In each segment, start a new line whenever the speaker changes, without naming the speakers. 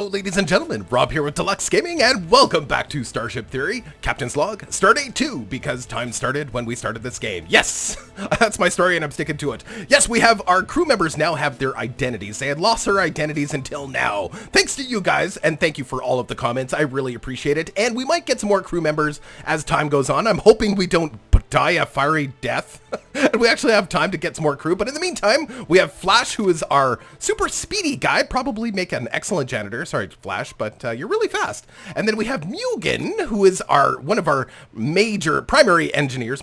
Hello ladies and gentlemen, Rob here with Deluks Gaming, and welcome back to Starship Theory, Captain's Log, Stardate 2, because time started when we started this game. Yes! That's my story and I'm sticking to it. Yes, we have our crew members now have their identities. They had lost their identities until now. Thanks to you guys, and thank you for all of the comments. I really appreciate it, and we might get some more crew members as time goes on. I'm hoping we don't die a fiery death, and we actually have time to get some more crew, but in the meantime, we have Flash, who is our super speedy guy, probably make an excellent janitor. Sorry, Flash, but you're really fast. And then we have Mugen, who is one of our primary engineers.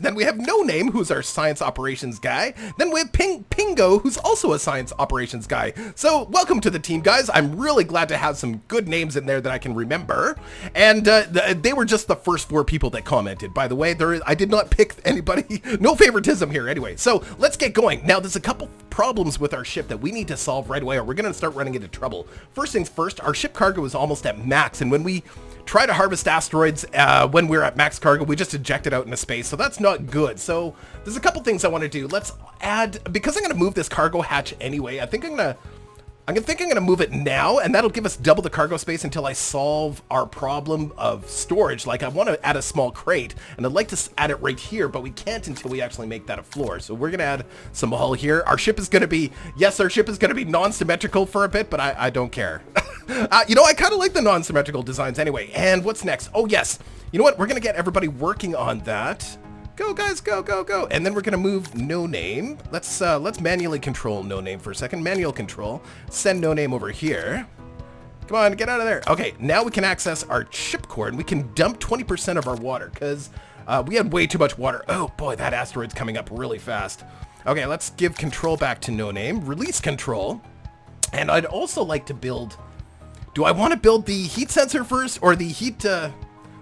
Then we have No Name, who's our science operations guy. Then we have Pingo, who's also a science operations guy. So welcome to the team, guys. I'm really glad to have some good names in there that I can remember. And they were just the first 4 people that commented. By the way, I did not pick anybody. No favoritism here anyway. So let's get going. Now, there's a couple problems with our ship that we need to solve right away, or we're going to start running into trouble. First things first, our ship cargo is almost at max, and when we try to harvest asteroids when we're at max cargo, we just eject it out into space, so that's not good. So there's a couple things I want to do. Let's add, because I'm going to move this cargo hatch anyway, I think I'm going to move it now, and that'll give us double the cargo space until I solve our problem of storage. Like, I want to add a small crate, and I'd like to add it right here, but we can't until we actually make that a floor. So we're going to add some hull here. Our ship is going to be, yes, our ship is going to be non-symmetrical for a bit, but I don't care. You know, I kind of like the non-symmetrical designs anyway. And what's next? Oh, yes. You know what? We're going to get everybody working on that. Go, guys, go, go, go. And then we're going to move No Name. Let's manually control No Name for a second. Manual control. Send No Name over here. Come on, get out of there. Okay, now we can access our ship core, and we can dump 20% of our water, because we had way too much water. Oh, boy, that asteroid's coming up really fast. Okay, let's give control back to No Name. Release control. And I'd also like to build... Do I want to build the heat sensor first, or the heat...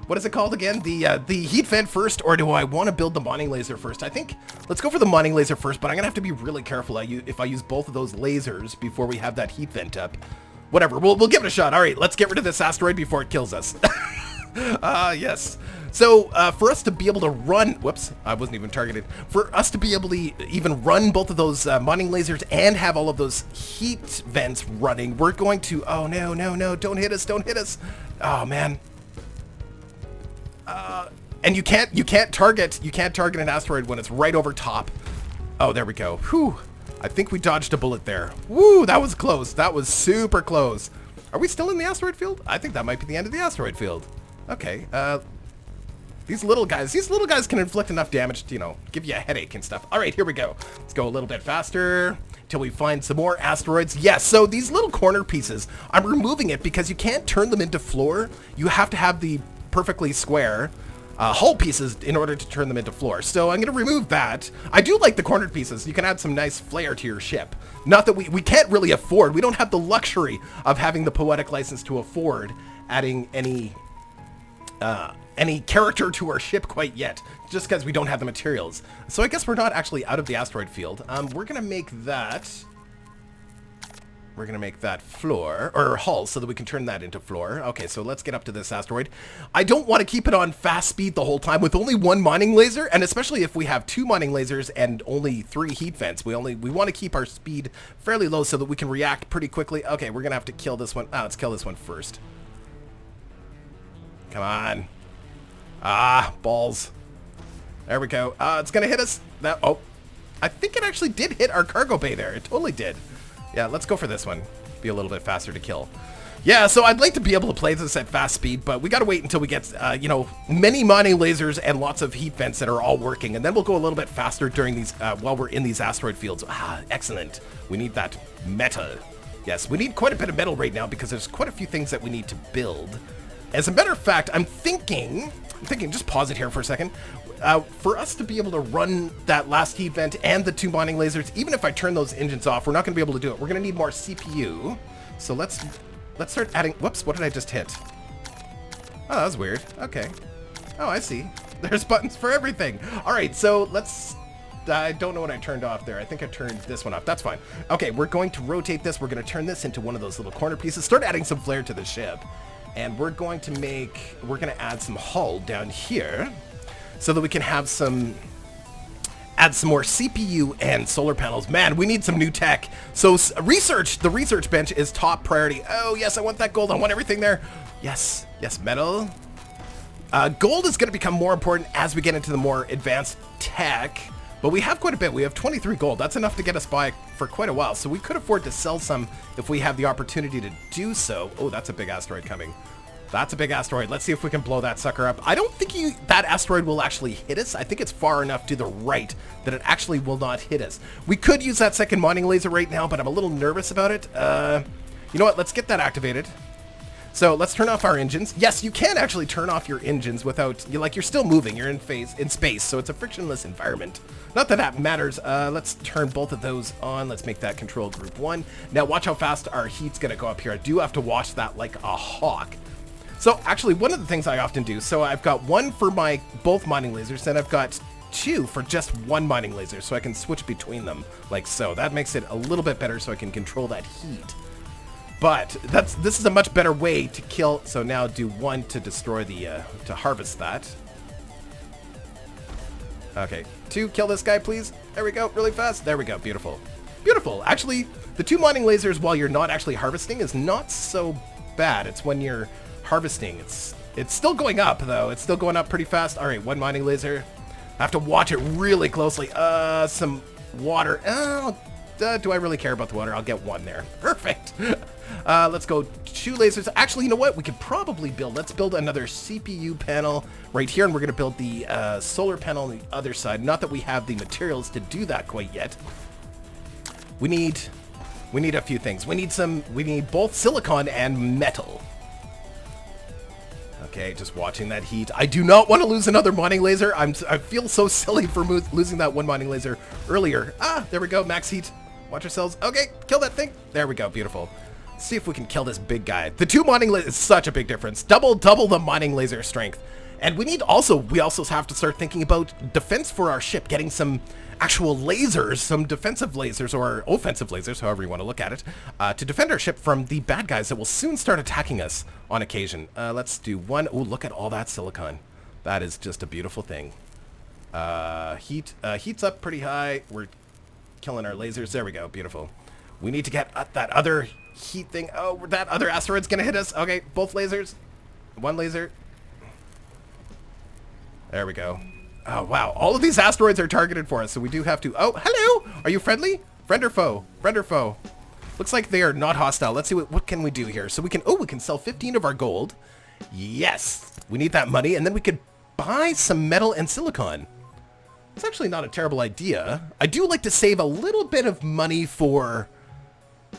what is it called again? The heat vent first, or do I want to build the mining laser first? I think let's go for the mining laser first, but I'm gonna have to be really careful if I use both of those lasers before we have that heat vent up. Whatever, we'll give it a shot. All right, let's get rid of this asteroid before it kills us. Yes. So for us to be able to run, whoops, I wasn't even targeted. For us to be able to even run both of those mining lasers and have all of those heat vents running, we're going to, oh no, no, no, don't hit us, don't hit us. Oh man. And you can't target an asteroid when it's right over top. Oh, there we go. Whew. I think we dodged a bullet there. Woo, that was close. That was super close. Are we still in the asteroid field? I think that might be the end of the asteroid field. Okay. These little guys can inflict enough damage to, you know, give you a headache and stuff. All right, here we go. Let's go a little bit faster till we find some more asteroids. Yes, so these little corner pieces, I'm removing it because you can't turn them into floor. You have to have the perfectly square hull pieces in order to turn them into floor. So I'm going to remove that. I do like the cornered pieces. You can add some nice flair to your ship. Not that we can't really afford. We don't have the luxury of having the poetic license to afford adding any character to our ship quite yet, just because we don't have the materials. So I guess we're not actually out of the asteroid field. We're going to make that... We're going to make that floor, or hull, so that we can turn that into floor. Okay, so let's get up to this asteroid. I don't want to keep it on fast speed the whole time with only 1 mining laser, and especially if we have 2 mining lasers and only 3 heat vents. We want to keep our speed fairly low so that we can react pretty quickly. Okay, we're going to have to kill this one. Let's kill this one first. Come on. Balls. There we go. It's going to hit us. Oh, I think it actually did hit our cargo bay there. It totally did. Yeah, let's go for this one. Be a little bit faster to kill. Yeah, so I'd like to be able to play this at fast speed, but we gotta wait until we get, you know, many mining lasers and lots of heat vents that are all working, and then we'll go a little bit faster during these, while we're in these asteroid fields. Excellent. We need that metal. Yes, we need quite a bit of metal right now because there's quite a few things that we need to build. As a matter of fact, I'm thinking, just pause it here for a second. For us to be able to run that last heat vent and the 2 mining lasers, even if I turn those engines off, we're not going to be able to do it. We're going to need more CPU. So let's start adding... Whoops, what did I just hit? Oh, that was weird. Okay. Oh, I see. There's buttons for everything. All right, so let's... I don't know what I turned off there. I think I turned this one off. That's fine. Okay, we're going to rotate this. We're going to turn this into one of those little corner pieces. Start adding some flair to the ship. And we're going to add some hull down here, so that we can have some add some more CPU and solar panels. Man, we need some new tech. So research, the research bench is top priority. Oh yes, I want that gold. I want everything there. Yes, yes, metal. Gold is going to become more important as we get into the more advanced tech, but we have quite a bit. We have 23 gold. That's enough to get us by for quite a while, so we could afford to sell some if we have the opportunity to do so. Oh, that's a big asteroid coming. That's a big asteroid. Let's see if we can blow that sucker up. I don't think that asteroid will actually hit us. I think it's far enough to the right that it actually will not hit us. We could use that second mining laser right now, but I'm a little nervous about it. You know what? Let's get that activated. So let's turn off our engines. Yes, you can actually turn off your engines without, you're still moving. You're in space, so it's a frictionless environment. Not that that matters. Let's turn both of those on. Let's make that control group 1. Now watch how fast our heat's gonna go up here. I do have to watch that like a hawk. So actually, one of the things I often do, so I've got one for my both mining lasers, and I've got 2 for just one mining laser, so I can switch between them like so. That makes it a little bit better so I can control that heat. But this is a much better way to kill. So now do 1 to destroy the, to harvest that. Okay, 2, kill this guy, please. There we go, really fast. There we go, beautiful. Beautiful. Actually, the 2 mining lasers while you're not actually harvesting is not so bad. It's when you're harvesting. It's still going up, though. It's still going up pretty fast. All right, 1 mining laser. I have to watch it really closely. Some water. Do I really care about the water? I'll get 1 there. Perfect. Let's go 2 lasers. Actually, you know what? We could probably let's build another CPU panel right here, and we're going to build the solar panel on the other side. Not that we have the materials to do that quite yet. We need a few things. We need both silicon and metal. Okay, just watching that heat. I do not want to lose another mining laser. I feel so silly for losing that 1 mining laser earlier. Ah, there we go. Max heat. Watch ourselves. Okay, kill that thing. There we go. Beautiful. Let's see if we can kill this big guy. The 2 mining lasers is such a big difference. Double the mining laser strength. And we also have to start thinking about defense for our ship, getting some actual lasers, some defensive lasers or offensive lasers, however you want to look at it, to defend our ship from the bad guys that will soon start attacking us on occasion. Let's do 1. Oh, look at all that silicon. That is just a beautiful thing. Heat's up pretty high. We're killing our lasers. There we go. Beautiful. We need to get that other heat thing. Oh, that other asteroid's gonna hit us. Okay, both lasers. 1 laser. There we go. Oh, wow. All of these asteroids are targeted for us, so we do have to... Oh, hello! Are you friendly? Friend or foe? Friend or foe? Looks like they are not hostile. Let's see what can we do here. So we can sell 15 of our gold. Yes! We need that money, and then we could buy some metal and silicon. It's actually not a terrible idea. I do like to save a little bit of money for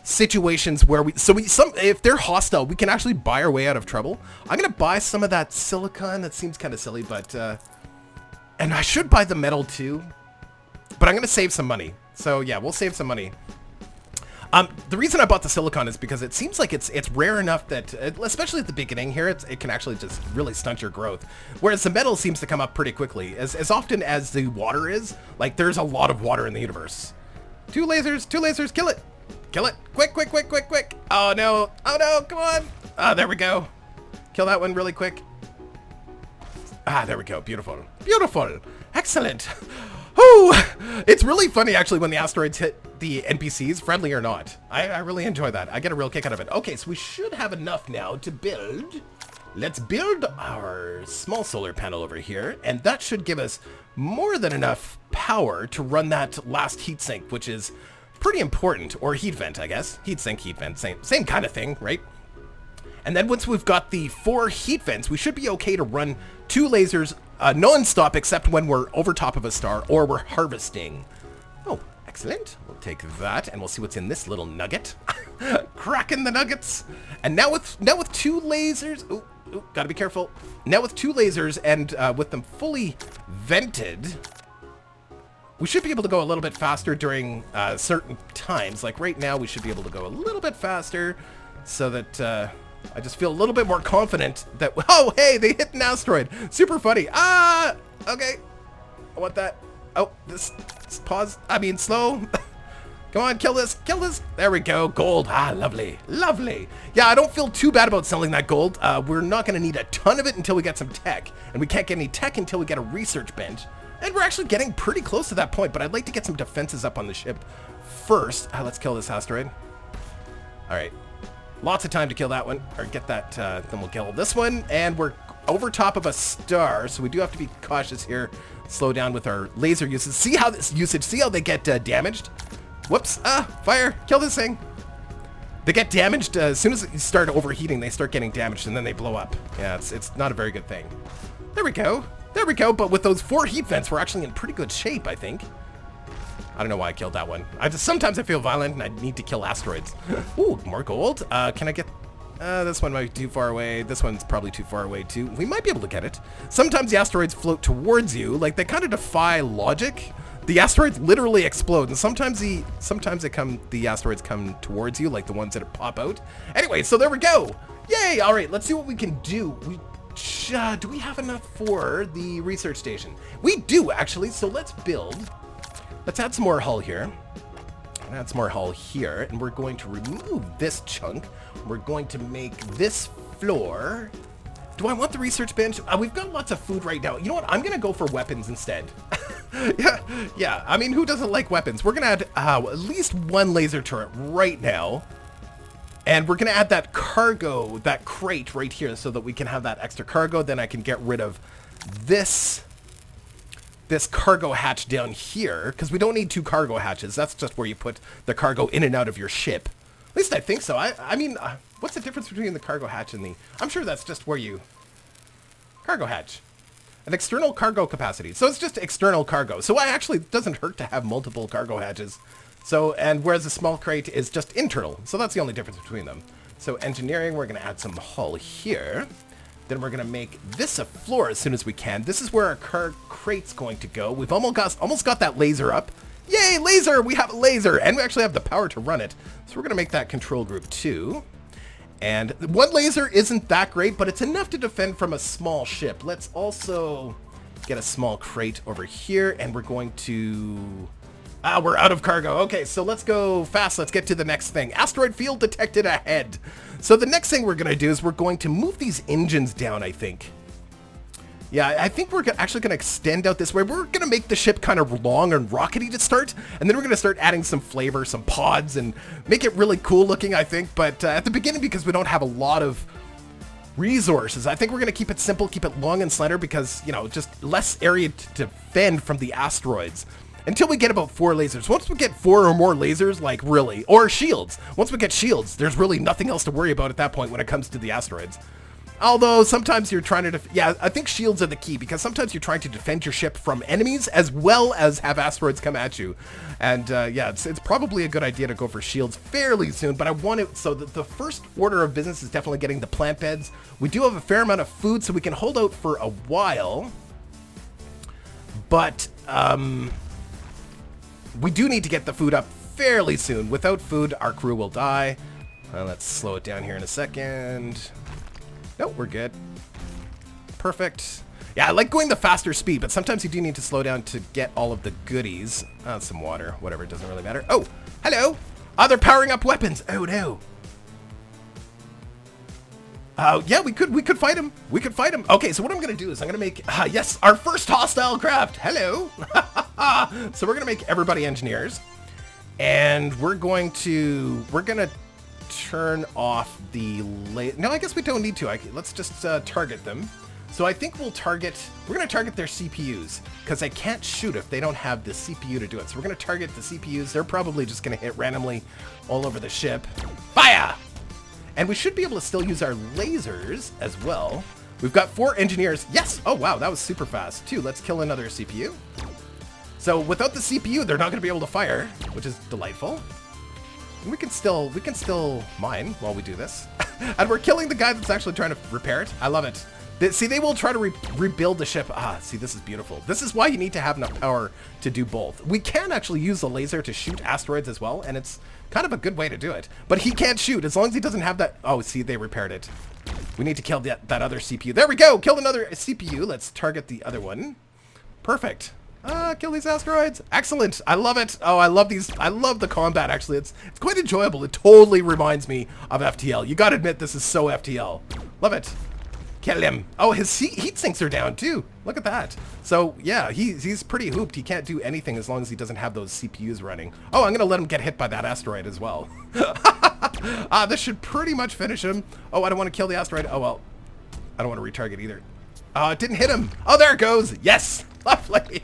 situations where if they're hostile, we can actually buy our way out of trouble. I'm gonna buy some of that silicon. That seems kind of silly, but and I should buy the metal too, but I'm gonna save some money. So yeah, we'll save some money. The reason I bought the silicon is because it seems like it's rare enough that, especially at the beginning here, it can actually just really stunt your growth. Whereas the metal seems to come up pretty quickly, as often as the water is. Like, there's a lot of water in the universe. 2 lasers, kill it. Kill it, quick. Oh no, come on. Ah, there we go. Kill that one really quick. Ah, there we go, beautiful. Excellent. Whew. It's really funny, actually, when the asteroids hit the NPCs, friendly or not. I really enjoy that. I get a real kick out of it. Okay, so we should have enough now to build. Let's build our small solar panel over here, and that should give us more than enough power to run that last heat sink, which is pretty important. Or heat vent, I guess. Heat sink, heat vent, same kind of thing, right? And then once we've got the 4 heat vents, we should be okay to run 2 lasers non-stop, except when we're over top of a star or we're harvesting. Oh, excellent. We'll take that, and we'll see what's in this little nugget. Cracking the nuggets. And now with 2 lasers... Ooh, gotta be careful. Now with 2 lasers and with them fully vented, we should be able to go a little bit faster during certain times. Like right now, we should be able to go a little bit faster so that... I just feel a little bit more confident that... Oh, hey, they hit an asteroid. Super funny. Ah, okay. I want that. Oh, this pause. I mean, slow. Come on, kill this. There we go. Gold. Ah, lovely. Yeah, I don't feel too bad about selling that gold. We're not going to need a ton of it until we get some tech. And we can't get any tech until we get a research bench. And we're actually getting pretty close to that point, but I'd like to get some defenses up on the ship first. Let's kill this asteroid. All right. Lots of time to kill that one, or get that, then we'll kill this one. And we're over top of a star, so we do have to be cautious here. Slow down with our laser usage. See how they get damaged? Whoops, fire, kill this thing. They get damaged as soon as you start overheating, they start getting damaged and then they blow up. Yeah, it's not a very good thing. There we go. There we go, but with those 4 heat vents, we're actually in pretty good shape, I think. I don't know why I killed that one. Sometimes I feel violent and I need to kill asteroids. Ooh, more gold. Can I get... this one might be too far away. This one's probably too far away too. We might be able to get it. Sometimes the asteroids float towards you. Like, they kind of defy logic. The asteroids literally explode, and sometimes the asteroids come towards you, like the ones that pop out. Anyway, so there we go. Yay! All right, let's see what we can do. Do we have enough for the research station? We do, actually, so let's build. Let's add some more hull here. Add some more hull here, and we're going to remove this chunk. We're going to make this floor. Do I want the research bench? We've got lots of food right now. You know what? I'm going to go for weapons instead. yeah. I mean, who doesn't like weapons? We're going to add at least 1 laser turret right now. And we're going to add that cargo, that crate right here so that we can have that extra cargo. Then I can get rid of this cargo hatch down here, because we don't need 2 cargo hatches. That's just where you put the cargo in and out of your ship. At least I think so. I mean, what's the difference between the cargo hatch and the... I'm sure that's just where you... Cargo hatch. An external cargo capacity. So it's just external cargo. So it actually doesn't hurt to have multiple cargo hatches. So, and whereas a small crate is just internal. So that's the only difference between them. So engineering, we're going to add some hull here. Then we're going to make this a floor as soon as we can. This is where our crate's going to go. We've almost got that laser up. Yay, laser! We have a laser, and we actually have the power to run it. So we're going to make that control group 2. And 1 laser isn't that great, but it's enough to defend from a small ship. Let's also get a small crate over here, and we're going to... we're out of cargo. Okay, so let's go fast. Let's get to the next thing. Asteroid field detected ahead. So the next thing we're going to do is we're going to move these engines down, I think. Yeah, I think we're actually going to extend out this way. We're going to make the ship kind of long and rockety to start, and then we're going to start adding some flavor, some pods, and make it really cool looking, I think. But at the beginning, because we don't have a lot of resources, I think we're going to keep it simple, keep it long and slender, because, you know, just less area to defend from the asteroids. Until we get about 4 lasers. Once we get 4 or more lasers, like really, or shields. Once we get shields, there's really nothing else to worry about at that point when it comes to the asteroids. Although sometimes you're trying to, yeah, I think shields are the key, because sometimes you're trying to defend your ship from enemies as well as have asteroids come at you. And yeah, it's probably a good idea to go for shields fairly soon, but I want it so that the first order of business is definitely getting the plant beds. We do have a fair amount of food, so we can hold out for a while. But, we do need to get the food up fairly soon. Without food, our crew will die. Let's slow it down here in a second. Nope, we're good. Perfect. Yeah, I like going the faster speed, but sometimes you do need to slow down to get all of the goodies. Some water, whatever, it doesn't really matter. Oh, hello. They're powering up weapons. Oh, no. Yeah, we could fight him. We could fight him. Okay, so what I'm going to do is I'm going to make, yes, our first hostile craft. Hello. So we're going to make everybody engineers. And we're going to turn off the no, I guess we don't need to. Let's just target them. So I think we're going to target their CPUs, because I can't shoot if they don't have the CPU to do it. So we're going to target the CPUs. They're probably just going to hit randomly all over the ship. Fire! And we should be able to still use our lasers as well. We've got 4 engineers. Yes! Oh, wow, that was super fast. 2, let's kill another CPU. So without the CPU, they're not going to be able to fire, which is delightful. And we can still mine while we do this. And we're killing the guy that's actually trying to repair it. I love it. See, they will try to rebuild the ship. See, this is beautiful. This is why you need to have enough power to do both. We can actually use the laser to shoot asteroids as well, and it's kind of a good way to do it. But he can't shoot as long as he doesn't have that. Oh, see, they repaired it. We need to kill that other CPU. There we go. Killed another CPU. Let's target the other one. Perfect. Kill these asteroids. Excellent. I love it. Oh, I love these. I love the combat, actually. It's quite enjoyable. It totally reminds me of FTL. You gotta admit, this is so FTL. Love it. Kill him. Oh, his heat sinks are down too. Look at that. So yeah, he's pretty hooped. He can't do anything as long as he doesn't have those CPUs running. Oh, I'm gonna let him get hit by that asteroid as well. This should pretty much finish him. Oh, I don't want to kill the asteroid. Oh well, I don't want to retarget either. It didn't hit him. Oh, there it goes. Yes. Lovely.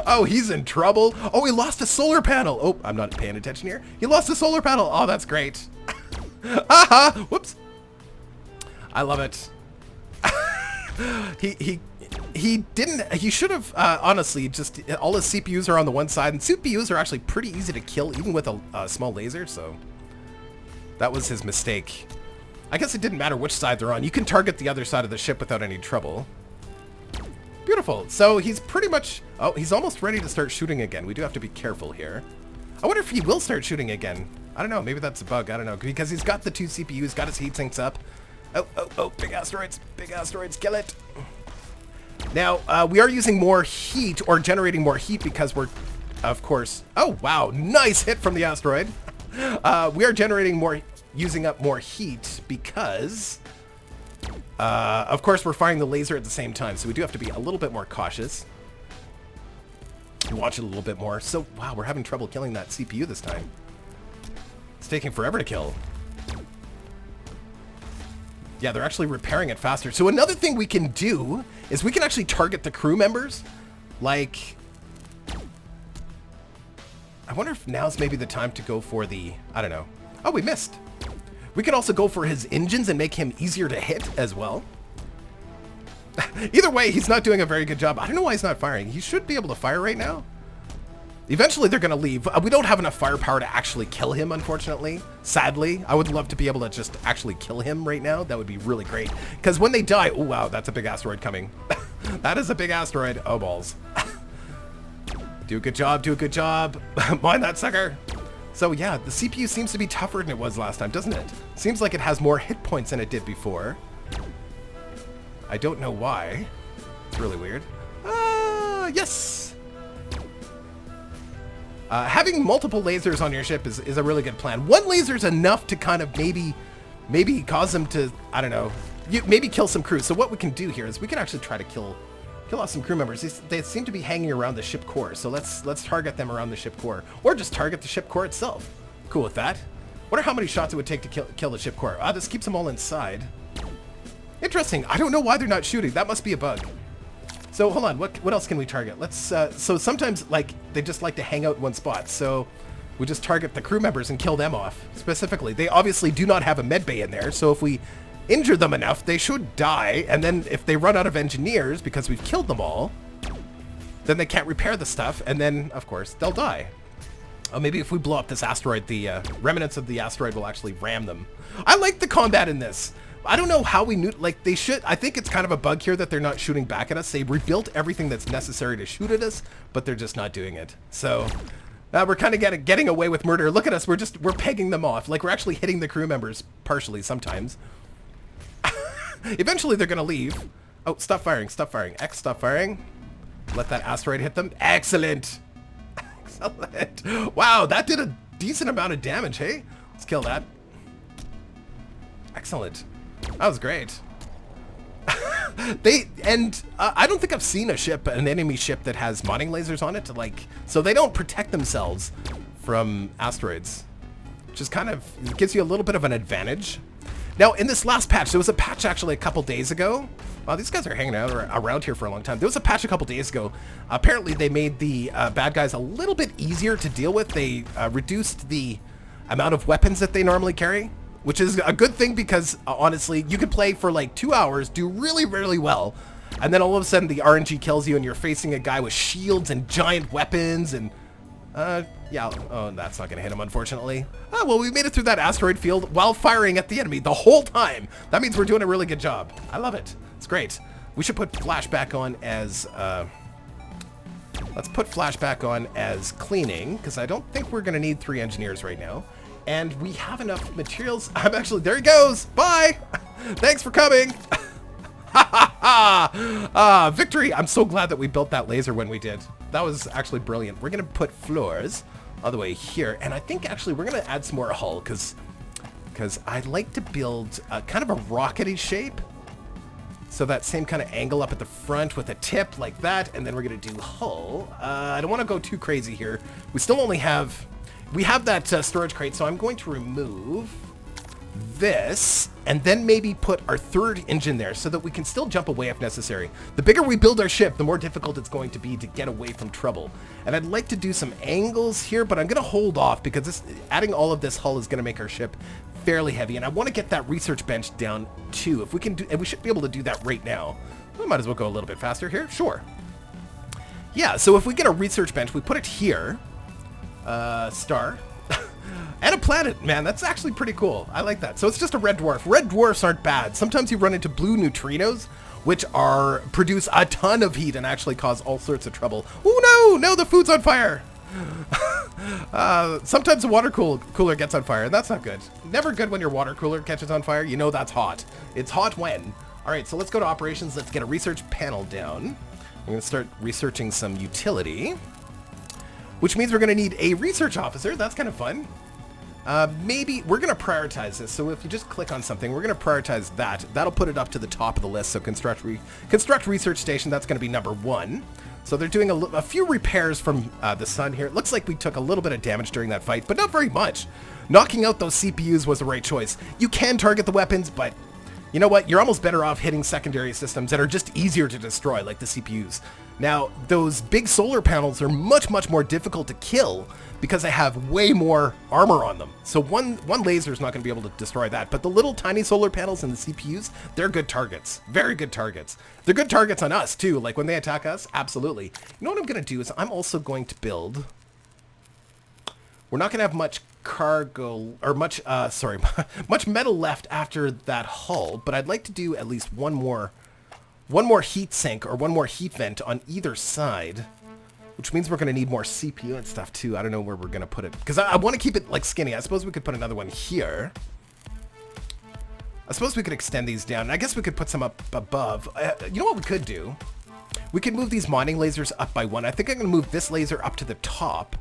Oh, he's in trouble. Oh, he lost a solar panel. Oh, I'm not paying attention here. He lost a solar panel. Oh, that's great. Whoops. I love it. He should have, honestly, just, all his CPUs are on the one side, and CPUs are actually pretty easy to kill, even with a small laser, so that was his mistake. I guess it didn't matter which side they're on. You can target the other side of the ship without any trouble. Beautiful. So he's pretty much, oh, he's almost ready to start shooting again. We do have to be careful here. I wonder if he will start shooting again. I don't know, maybe that's a bug, I don't know, because he's got the 2 CPUs, got his heat sinks up. Oh, big asteroids, kill it. Now, we are using more heat, or generating more heat, because we're, of course, oh wow, nice hit from the asteroid. We are generating more, using up more heat, because, of course, we're firing the laser at the same time, so we do have to be a little bit more cautious. Watch it a little bit more. So, wow, we're having trouble killing that CPU this time. It's taking forever to kill. Yeah, they're actually repairing it faster. So another thing we can do is we can actually target the crew members. Like, I wonder if now's maybe the time to go for the, I don't know. Oh, we missed. We could also go for his engines and make him easier to hit as well. Either way, he's not doing a very good job. I don't know why he's not firing. He should be able to fire right now. Eventually, they're going to leave. We don't have enough firepower to actually kill him, unfortunately. Sadly, I would love to be able to just actually kill him right now. That would be really great. Because when they die... Oh, wow, that's a big asteroid coming. That is a big asteroid. Oh, balls. Do a good job. Do a good job. Mind that sucker. So, yeah, the CPU seems to be tougher than it was last time, doesn't it? Seems like it has more hit points than it did before. I don't know why. It's really weird. Yes! Having multiple lasers on your ship is a really good plan. One laser is enough to kind of maybe cause them to, I don't know, maybe kill some crew. So what we can do here is we can actually try to kill off some crew members. They seem to be hanging around the ship core, so let's target them around the ship core, or just target the ship core itself. Cool with that. Wonder how many shots it would take to kill the ship core. This keeps them all inside. Interesting. I don't know why they're not shooting. That must be a bug. So hold on, what else can we target? Let's, so sometimes, like, they just like to hang out in one spot, so we just target the crew members and kill them off, specifically. They obviously do not have a med bay in there, so if we injure them enough, they should die, and then if they run out of engineers, because we've killed them all, then they can't repair the stuff, and then, of course, they'll die. Oh, maybe if we blow up this asteroid, the remnants of the asteroid will actually ram them. I like the combat in this. I don't know how we knew, like, they should, I think it's kind of a bug here that they're not shooting back at us. They rebuilt everything that's necessary to shoot at us, but they're just not doing it. So, we're kind of getting away with murder. Look at us, we're pegging them off. Like, we're actually hitting the crew members, partially, sometimes. Eventually, they're gonna leave. Oh, stop firing, stop firing. X, stop firing. Let that asteroid hit them. Excellent! Excellent. Wow, that did a decent amount of damage, hey? Let's kill that. Excellent. That was great. I don't think I've seen an enemy ship that has mining lasers on it, so they don't protect themselves from asteroids, which is kind of, it gives you a little bit of an advantage. Now, in this last patch, there was a patch actually a couple days ago. Wow, these guys are hanging out around here for a long time. There was a patch a couple days ago. Apparently, they made the bad guys a little bit easier to deal with. They reduced the amount of weapons that they normally carry, which is a good thing because, honestly, you could play for like 2 hours, do really, really well, and then all of a sudden the RNG kills you and you're facing a guy with shields and giant weapons and, yeah, oh, that's not going to hit him, unfortunately. Oh, well, we made it through that asteroid field while firing at the enemy the whole time. That means we're doing a really good job. I love it. It's great. We should put flashback on as, let's put flashback on as cleaning, because I don't think we're going to need 3 engineers right now. And we have enough materials. I'm actually, there he goes. Bye. Thanks for coming. Victory. I'm so glad that we built that laser when we did. That was actually brilliant. We're going to put floors all the way here. And I think actually we're going to add some more hull because I'd like to build kind of a rockety shape. So that same kind of angle up at the front with a tip like that, and then we're going to do hull. I don't want to go too crazy here. We still only have... We have that storage crate, so I'm going to remove this, and then maybe put our third engine there so that we can still jump away if necessary. The bigger we build our ship, the more difficult it's going to be to get away from trouble. And I'd like to do some angles here, but I'm going to hold off because adding all of this hull is going to make our ship fairly heavy, and I want to get that research bench down too. If we can do, and we should be able to do that right now. We might as well go a little bit faster here. Sure. Yeah, so if we get a research bench, we put it here. Star. And a planet, man, that's actually pretty cool. I like that. So it's just a red dwarf. Red dwarfs aren't bad. Sometimes you run into blue neutrinos, which produce a ton of heat and actually cause all sorts of trouble. Oh no, the food's on fire. Sometimes the water cooler gets on fire, and that's not good. Never good when your water cooler catches on fire. You know that's hot. It's hot when. All right, so let's go to operations. Let's get a research panel down. I'm going to start researching some utility, which means we're going to need a research officer. That's kind of fun. Maybe we're going to prioritize this. So if you just click on something, we're going to prioritize that. That'll put it up to the top of the list. So construct research station. That's going to be number 1. So they're doing a few repairs from the sun here. It looks like we took a little bit of damage during that fight, but not very much. Knocking out those CPUs was the right choice. You can target the weapons, but you know what? You're almost better off hitting secondary systems that are just easier to destroy, like the CPUs. Now, those big solar panels are much, much more difficult to kill because they have way more armor on them. So one laser is not going to be able to destroy that. But the little tiny solar panels and the CPUs, they're good targets. Very good targets. They're good targets on us, too. Like when they attack us, absolutely. You know what I'm going to do is I'm also going to build... We're not going to have much cargo, or much metal left after that hull, but I'd like to do at least one more heat sink or one more heat vent on either side, which means we're going to need more CPU and stuff too. I don't know where we're going to put it, because I want to keep it like skinny. I suppose we could put another one here. I suppose we could extend these down. I guess we could put some up above. You know what we could do? We could move these mining lasers up by 1. I think I'm going to move this laser up to the top,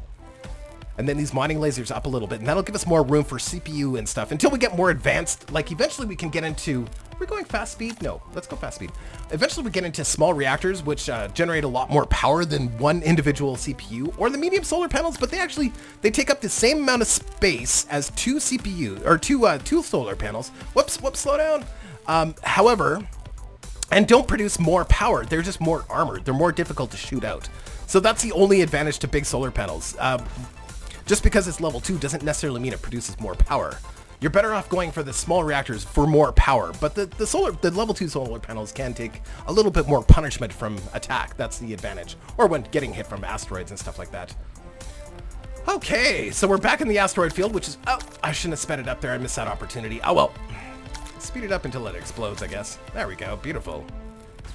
and then these mining lasers up a little bit, and that'll give us more room for CPU and stuff until we get more advanced. Like eventually we can get into... We're going fast speed? No, let's go fast speed. Eventually we get into small reactors, which generate a lot more power than one individual CPU, or the medium solar panels, but they take up the same amount of space as 2 CPU, or two solar panels. Whoops, slow down. However, and don't produce more power. They're just more armored. They're more difficult to shoot out. So that's the only advantage to big solar panels. Just because it's level 2 doesn't necessarily mean it produces more power. You're better off going for the small reactors for more power, but the level 2 solar panels can take a little bit more punishment from attack. That's the advantage. Or when getting hit from asteroids and stuff like that. Okay, so we're back in the asteroid field, which is... Oh, I shouldn't have sped it up there. I missed that opportunity. Oh well. Speed it up until it explodes, I guess. There we go. Beautiful.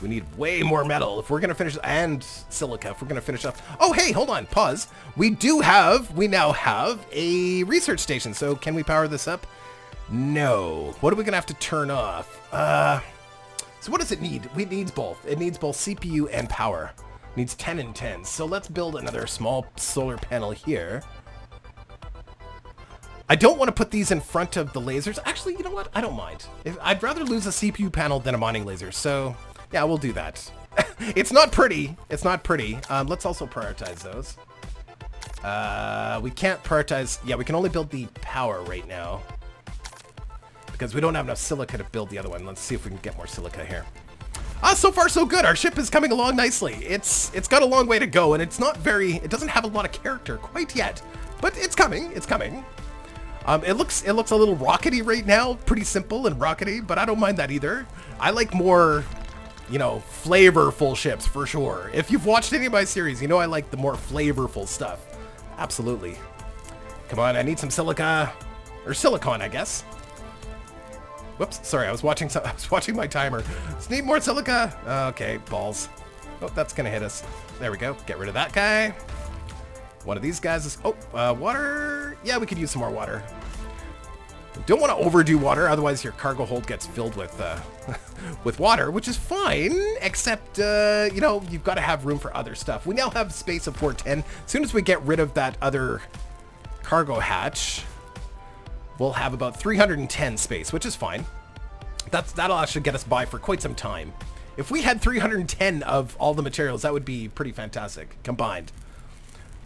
We need way more metal if we're going to finish, and silica if we're going to finish up. Oh, hey, hold on, pause. We now have a research station. So can we power this up? No. What are we going to have to turn off? So what does it need? It needs both. It needs both CPU and power. It needs 10 and 10. So let's build another small solar panel here. I don't want to put these in front of the lasers. Actually, you know what? I don't mind. I'd rather lose a CPU panel than a mining laser. So... yeah, we'll do that. It's not pretty. It's not pretty. Let's also prioritize those. We can't prioritize... yeah, we can only build the power right now, because we don't have enough silica to build the other one. Let's see if we can get more silica here. So far so good. Our ship is coming along nicely. It's got a long way to go, and it doesn't have a lot of character quite yet, but it's coming. It's coming. It looks a little rockety right now. Pretty simple and rockety, but I don't mind that either. I like more... you know, flavorful ships for sure. If you've watched any of my series, you know I like the more flavorful stuff. Absolutely. Come on, I need some silica, or silicon, I guess. Whoops, sorry, I was watching my timer. Just need more silica. Okay, balls. Oh, that's gonna hit us. There we go. Get rid of that guy. One of these guys is... oh, water. Yeah, we could use some more water. Don't want to overdo water, otherwise your cargo hold gets filled with with water, which is fine, except, you know, you've got to have room for other stuff. We now have space of 410. As soon as we get rid of that other cargo hatch, we'll have about 310 space, which is fine. That'll actually get us by for quite some time. If we had 310 of all the materials, that would be pretty fantastic combined.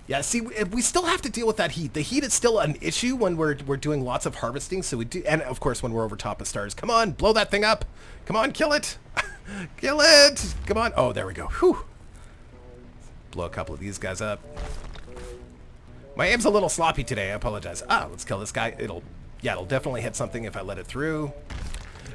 Yeah, see, we still have to deal with that heat. The heat is still an issue when we're doing lots of harvesting. So we do, and of course when we're over top of stars. Come on, blow that thing up. Come on, kill it. Kill it. Come on. Oh, there we go. Whew. Blow a couple of these guys up. My aim's a little sloppy today. I apologize. Let's kill this guy. It'll definitely hit something if I let it through.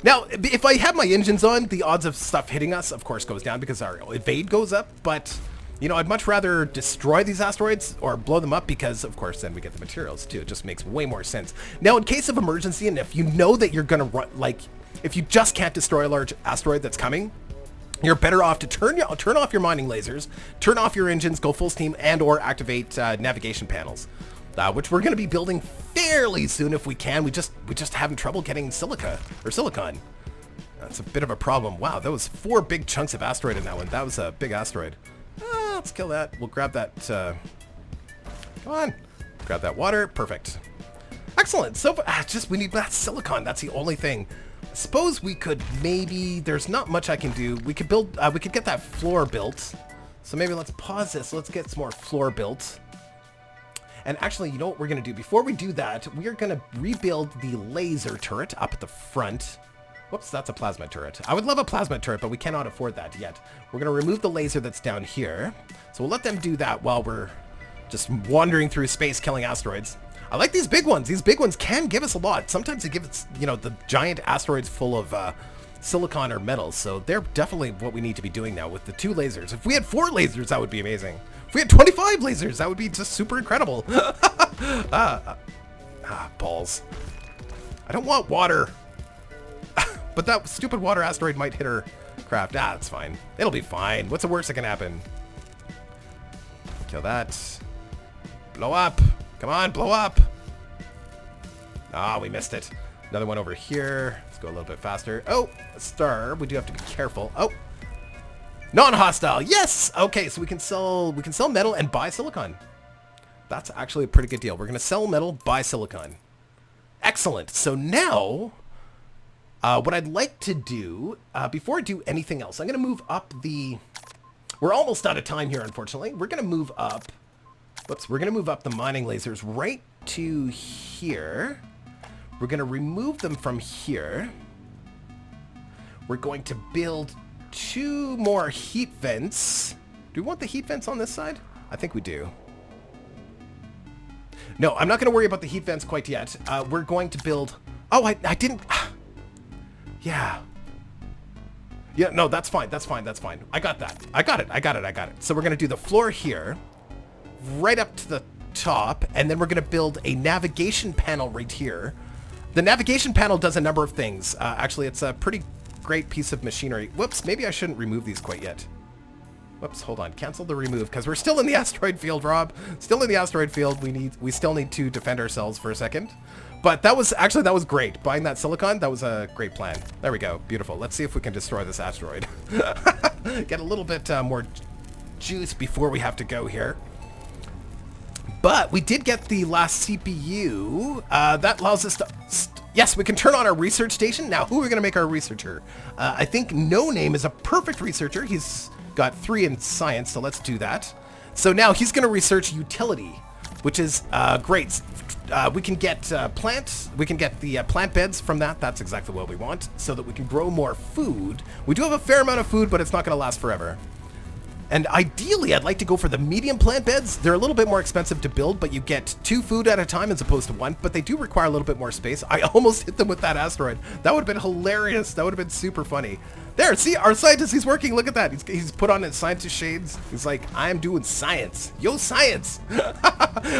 Now, if I have my engines on, the odds of stuff hitting us, of course, goes down because our evade goes up. But, you know, I'd much rather destroy these asteroids or blow them up because, of course, then we get the materials, too. It just makes way more sense. Now, in case of emergency, and if you know that you're going to run, like, if you just can't destroy a large asteroid that's coming, you're better off to turn off your mining lasers, turn off your engines, go full steam, and or activate navigation panels, which we're going to be building fairly soon if we can. We just having trouble getting silicon. That's a bit of a problem. Wow, that was 4 big chunks of asteroid in that one. That was a big asteroid. Let's kill that. We'll grab that. Come on, grab that water. Perfect. Excellent. So we need that silicon. That's the only thing. I suppose we could maybe, there's not much I can do. We could build, we could get that floor built. So maybe let's pause this. Let's get some more floor built. And actually, you know what we're going to do? Before we do that, we're going to rebuild the laser turret up at the front. Whoops, that's a plasma turret. I would love a plasma turret, but we cannot afford that yet. We're going to remove the laser that's down here. So we'll let them do that while we're just wandering through space killing asteroids. I like these big ones. These big ones can give us a lot. Sometimes they give us, you know, the giant asteroids full of silicon or metals. So they're definitely what we need to be doing now with the 2 lasers. If we had 4 lasers, that would be amazing. If we had 25 lasers, that would be just super incredible. Balls. I don't want water. But that stupid water asteroid might hit our craft. It's fine. It'll be fine. What's the worst that can happen? Kill that. Blow up. Come on, blow up. We missed it. Another one over here. Let's go a little bit faster. Oh, a star. We do have to be careful. Oh, non-hostile. Yes. Okay, so we can sell metal and buy silicon. That's actually a pretty good deal. We're going to sell metal, buy silicon. Excellent. So now, what I'd like to do, before I do anything else, I'm going to move up the... We're almost out of time here, unfortunately. We're going to move up... Whoops, we're going to move up the mining lasers right to here. We're going to remove them from here. We're going to build 2 more heat vents. Do we want the heat vents on this side? I think we do. No, I'm not going to worry about the heat vents quite yet. We're going to build... Oh, I didn't... Yeah. Yeah, no, that's fine. That's fine. That's fine. I got that. I got it. So we're going to do the floor here. Right up to the top, and then we're going to build a navigation panel right here. The navigation panel does a number of things. Actually, it's a pretty great piece of machinery. Whoops, maybe I shouldn't remove these quite yet. Whoops, hold on. Cancel the remove, because we're still in the asteroid field, Rob. Still in the asteroid field. We still need to defend ourselves for a second. But that was great. Buying that silicon, that was a great plan. There we go. Beautiful. Let's see if we can destroy this asteroid. Get a little bit more juice before we have to go here. But we did get the last CPU. That allows us to... Yes, we can turn on our research station. Now, who are we going to make our researcher? I think No Name is a perfect researcher. He's got 3 in science, so let's do that. So now he's going to research utility, which is great. We can get plants. We can get the plant beds from that. That's exactly what we want, so that we can grow more food. We do have a fair amount of food, but it's not going to last forever. And ideally, I'd like to go for the medium plant beds. They're a little bit more expensive to build, but you get 2 food at a time as opposed to 1, but they do require a little bit more space. I almost hit them with that asteroid. That would have been hilarious. That would have been super funny. There, see, our scientist, he's working. Look at that. He's put on his scientist shades. He's like, I'm doing science. Yo, science.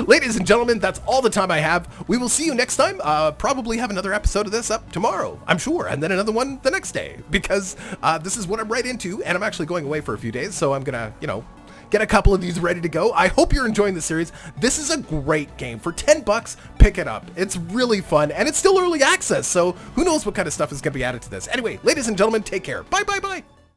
Ladies and gentlemen, that's all the time I have. We will see you next time. Probably have another episode of this up tomorrow, I'm sure, and then another one the next day, because this is what I'm right into, and I'm actually going away for a few days, so I'm gonna, you know, get a couple of these ready to go. I hope you're enjoying the series. This is a great game. For 10 bucks, pick it up. It's really fun, and it's still early access, so who knows what kind of stuff is going to be added to this. Anyway, ladies and gentlemen, take care. Bye, bye, bye.